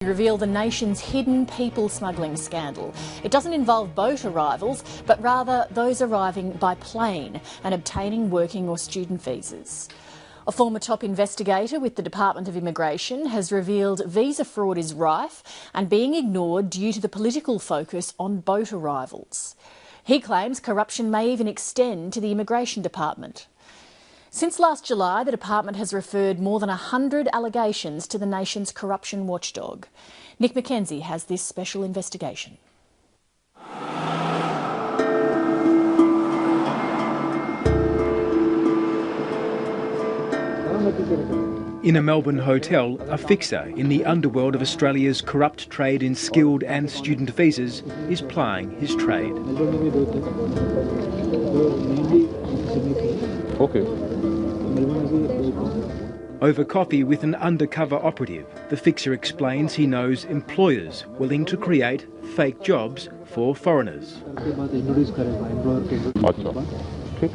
Reveal the nation's hidden people smuggling scandal. It doesn't involve boat arrivals, but rather those arriving by plane and obtaining working or student visas. A former top investigator with the Department of Immigration has revealed visa fraud is rife and being ignored due to the political focus on boat arrivals. He claims corruption may even extend to the Immigration Department. Since last July, the department has referred more than 100 allegations to the nation's corruption watchdog. Nick McKenzie has this special investigation. In a Melbourne hotel, a fixer in the underworld of Australia's corrupt trade in skilled and student visas is plying his trade. Okay. Over coffee with an undercover operative, the fixer explains he knows employers willing to create fake jobs for foreigners. अच्छा, ठीक,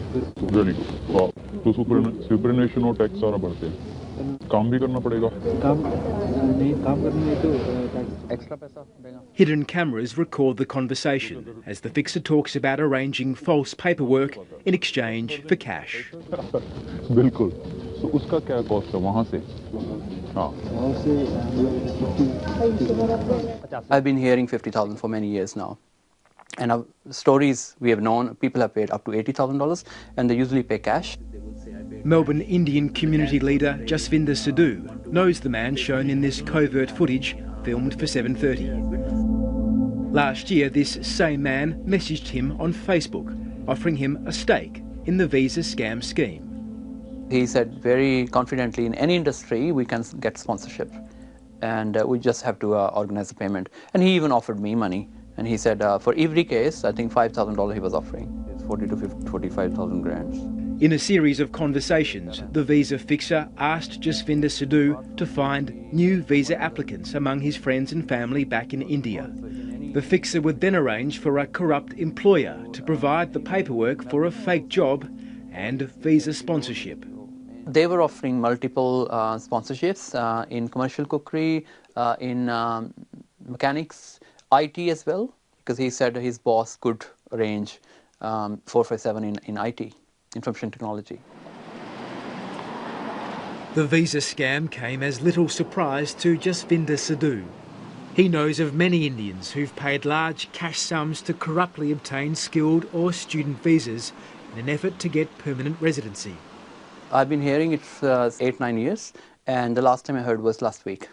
really good. तो सुपरनेशन और tax सारा बढ़ते हैं. काम भी करना पड़ेगा. काम करने में तो extra पैसा देगा. Hidden cameras record the conversation as the fixer talks about arranging false paperwork in exchange for cash. बिल्कुल. तो उसका क्या कॉस्ट है वहाँ से? हाँ. I've been hearing 50,000 for many years now. And our stories we have known, people have paid up to $80,000 and they usually pay cash. Melbourne Indian community leader Jasvinder Sidhu knows the man shown in this covert footage filmed for 7:30. Last year, this same man messaged him on Facebook, offering him a stake in the visa scam scheme. He said very confidently, in any industry we can get sponsorship and we just have to organize the payment. And he even offered me money. And he said for every case, I think $5,000 he was offering. It's 40 to 50, 45,000 grants. In a series of conversations, the visa fixer asked Jasvinder Sidhu to find new visa applicants among his friends and family back in India. The fixer would then arrange for a corrupt employer to provide the paperwork for a fake job and visa sponsorship. They were offering multiple sponsorships in commercial cookery, in mechanics, IT as well, because he said his boss could arrange 457 in IT, information technology. The visa scam came as little surprise to Jasvinder Sidhu. He knows of many Indians who've paid large cash sums to corruptly obtain skilled or student visas in an effort to get permanent residency. I've been hearing it for 8-9 years, and the last time I heard was last week,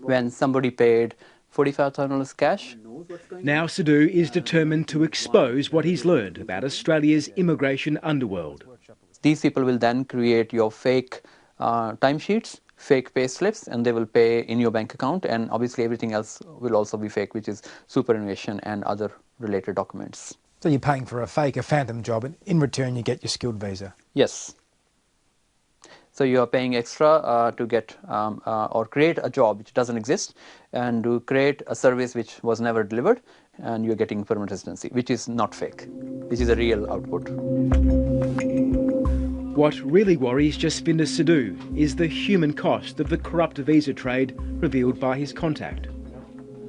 when somebody paid $45,000 cash. Now Sidhu is determined to expose what he's learned about Australia's immigration underworld. These people will then create your fake timesheets, fake pay slips, and they will pay in your bank account, and obviously everything else will also be fake, which is superannuation and other related documents. So you're paying for a phantom job, and in return you get your skilled visa? Yes. So you are paying extra to get or create a job which doesn't exist, and to create a service which was never delivered, and you're getting permanent residency, which is not fake, which is a real output. What really worries Jasvinder Sidhu is the human cost of the corrupt visa trade revealed by his contact.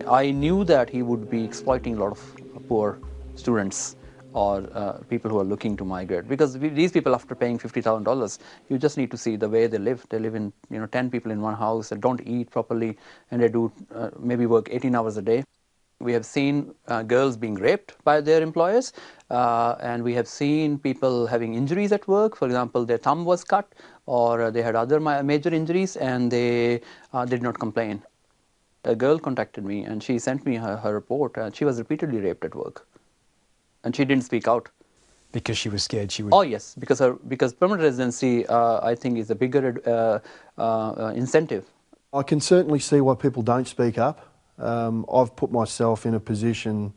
I knew that he would be exploiting a lot of poor students or people who are looking to migrate, because these people, after paying $50,000, you just need to see the way they live. They live in 10 people in one house, they don't eat properly, and they do maybe work 18 hours a day. We have seen girls being raped by their employers, and we have seen people having injuries at work. For example, their thumb was cut, or they had other major injuries, and they did not complain. A girl contacted me, and she sent me her report. She was repeatedly raped at work. And she didn't speak out. Because she was scared she would... Oh yes, because permanent residency, I think, is a bigger incentive. I can certainly see why people don't speak up. I've put myself in a position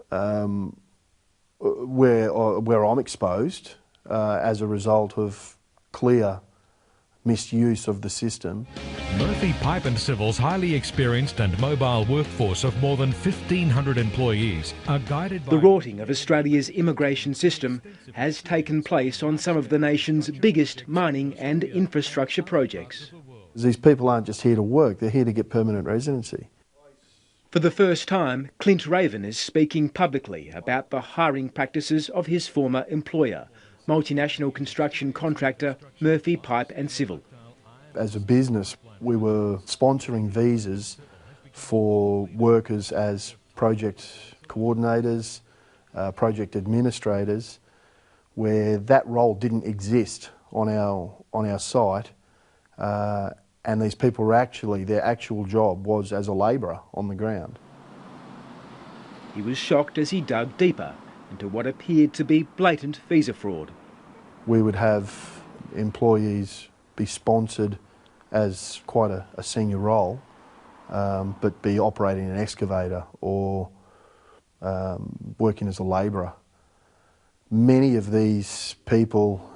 where I'm exposed as a result of clear misuse of the system. Murphy Pipe and Civil's highly experienced and mobile workforce of more than 1,500 employees are guided by... The rorting of Australia's immigration system has taken place on some of the nation's biggest mining and infrastructure projects. These people aren't just here to work, they're here to get permanent residency. For the first time, Clint Raven is speaking publicly about the hiring practices of his former employer, multinational construction contractor Murphy Pipe and Civil. As a business, we were sponsoring visas for workers as project coordinators, project administrators, where that role didn't exist on our site, and these people were actually, their actual job was as a labourer on the ground. He was shocked as he dug deeper into what appeared to be blatant visa fraud. We would have employees be sponsored as quite a senior role, but be operating an excavator or working as a labourer. Many of these people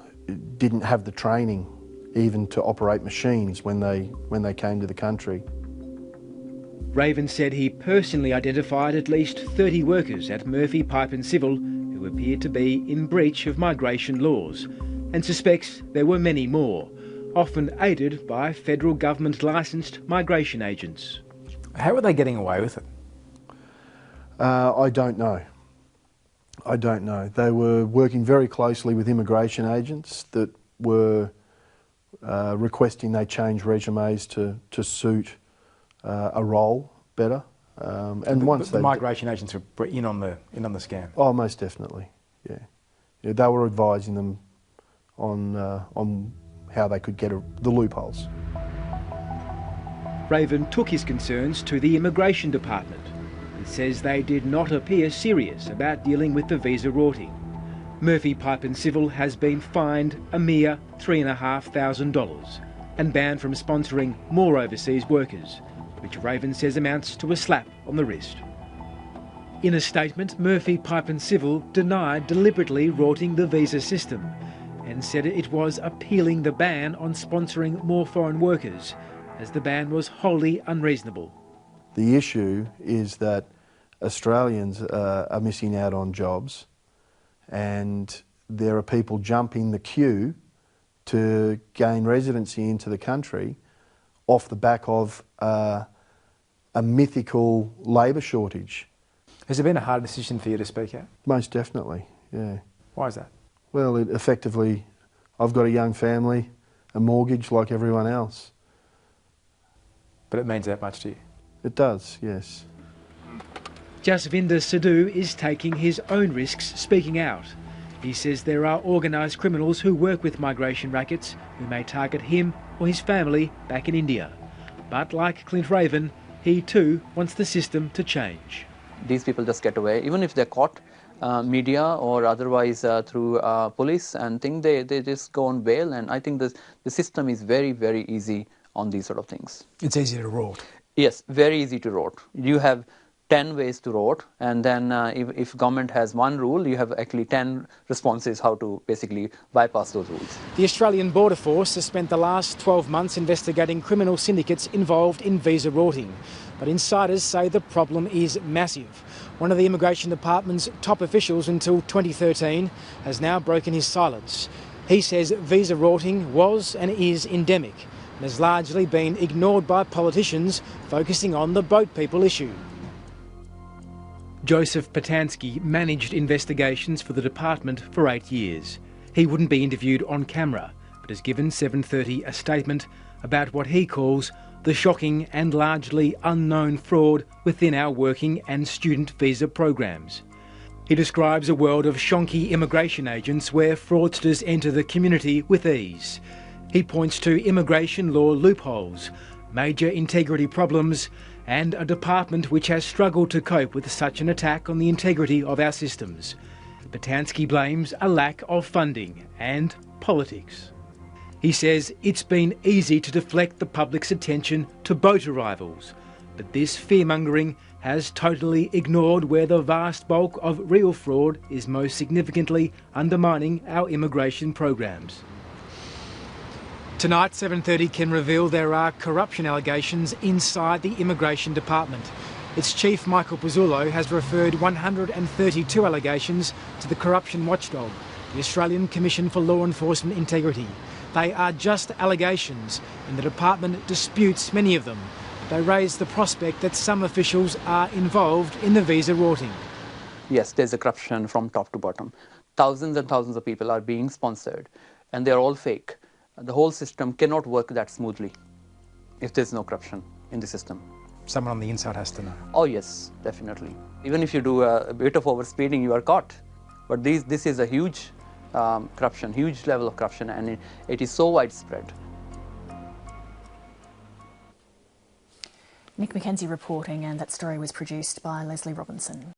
didn't have the training even to operate machines when they came to the country. Raven said he personally identified at least 30 workers at Murphy Pipe and Civil who appeared to be in breach of migration laws, and suspects there were many more, often aided by federal government licensed migration agents. How were they getting away with it? I don't know. I don't know. They were working very closely with immigration agents that were requesting they change resumes to suit a role better. And once the migration agents were in on the scam. Oh, most definitely. Yeah, they were advising them on how they could get the loopholes. Raven took his concerns to the immigration department and says they did not appear serious about dealing with the visa rorting. Murphy Pipe and Civil has been fined a mere $3,500 and banned from sponsoring more overseas workers, which Raven says amounts to a slap on the wrist. In a statement, Murphy Pipe and Civil denied deliberately rorting the visa system and said it was appealing the ban on sponsoring more foreign workers, as the ban was wholly unreasonable. The issue is that Australians are missing out on jobs, and there are people jumping the queue to gain residency into the country off the back of a mythical labour shortage. Has it been a hard decision for you to speak out? Most definitely, yeah. Why is that? Well, I've got a young family, a mortgage like everyone else. But it means that much to you? It does, yes. Jasvinder Sidhu is taking his own risks speaking out. He says there are organised criminals who work with migration rackets who may target him or his family back in India. But like Clint Raven, he too wants the system to change. These people just get away, even if they're caught, media or otherwise through police and things, they just go on bail, and I think the system is very, very easy on these sort of things. It's easy to rort. Yes, very easy to rort. You have 10 ways to rort, and then if government has one rule, you have actually 10 responses how to basically bypass those rules. The Australian Border Force has spent the last 12 months investigating criminal syndicates involved in visa rorting. But insiders say the problem is massive. One of the Immigration Department's top officials until 2013 has now broken his silence. He says visa rorting was and is endemic and has largely been ignored by politicians focusing on the boat people issue. Joseph Patansky managed investigations for the department for 8 years. He wouldn't be interviewed on camera, but has given 730 a statement about what he calls the shocking and largely unknown fraud within our working and student visa programs. He describes a world of shonky immigration agents where fraudsters enter the community with ease. He points to immigration law loopholes, major integrity problems, and a department which has struggled to cope with such an attack on the integrity of our systems. Patansky blames a lack of funding and politics. He says it's been easy to deflect the public's attention to boat arrivals, but this fear-mongering has totally ignored where the vast bulk of real fraud is most significantly undermining our immigration programs. Tonight, 7:30 can reveal there are corruption allegations inside the Immigration Department. Its chief, Michael Pizzullo, has referred 132 allegations to the corruption watchdog, the Australian Commission for Law Enforcement Integrity. They are just allegations, and the department disputes many of them. They raise the prospect that some officials are involved in the visa rorting. Yes, there's a corruption from top to bottom. Thousands and thousands of people are being sponsored, and they're all fake. The whole system cannot work that smoothly if there's no corruption in the system. Someone on the inside has to know. Oh yes, definitely. Even if you do a bit of overspeeding, you are caught. But this is a huge corruption, huge level of corruption, and it is so widespread. Nick McKenzie reporting, and that story was produced by Leslie Robinson.